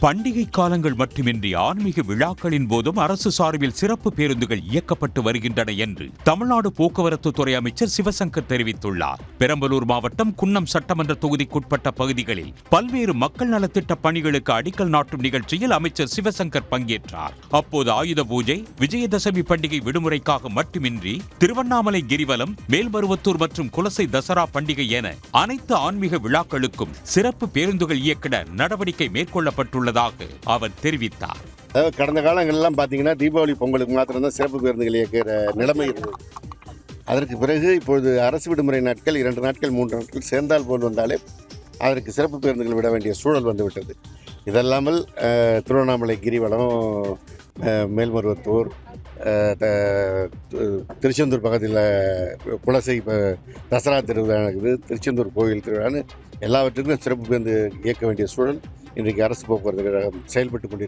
பண்டிகை காலங்கள் மட்டுமின்றி ஆன்மீக விழாக்களின் போதும் அரசு சார்பில் சிறப்பு பேருந்துகள் இயக்கப்பட்டு வருகின்றன என்று தமிழ்நாடு போக்குவரத்து துறை அமைச்சர் சிவசங்கர் தெரிவித்துள்ளார். பெரம்பலூர் மாவட்டம் குன்னம் சட்டமன்ற தொகுதிக்குட்பட்ட பகுதிகளில் பல்வேறு மக்கள் நலத்திட்ட பணிகளுக்கு அடிக்கல் நாட்டும் நிகழ்ச்சியில் அமைச்சர் சிவசங்கர் பங்கேற்றார். அப்போது ஆயுத பூஜை, விஜயதசமி பண்டிகை விடுமுறைக்காக மட்டுமின்றி திருவண்ணாமலை கிரிவலம், மேல்மருவத்தூர் மற்றும் குலசை தசரா பண்டிகை என அனைத்து ஆன்மீக விழாக்களுக்கும் சிறப்பு பேருந்துகள் இயக்கிட நடவடிக்கை மேற்கொள்ளப்பட்டுள்ளதாக அவர் தெரிவித்தார். கடந்த காலங்கள்லாம் பார்த்தீங்கன்னா தீபாவளி பொங்கலுக்கு மாத்திரம்தான் சிறப்பு பேருந்துகள் இயக்கிற நிலைமை இருந்தது. அதற்கு பிறகு இப்பொழுது அரசு விடுமுறை நாட்கள் 2 நாட்கள் 3 நாட்கள் சேர்ந்தால் போல் வந்தாலே அதற்கு சிறப்பு பேருந்துகள் விட வேண்டிய சூழல் வந்துவிட்டது. இதல்லாமல் திருவண்ணாமலை கிரிவலம், மேல்மருவத்தூர், திருச்செந்தூர் பக்கத்தில் குலசை தசரா திருவிழா இருக்குது, திருச்செந்தூர் கோயில் திருவிழான்னு எல்லாவற்றுக்கும் சிறப்பு பேருந்து இயக்க வேண்டிய சூழல் இன்றைக்கு அரசு போக்குவரத்து கழகம் செயல்பட்டு கொண்டிருக்கிறது.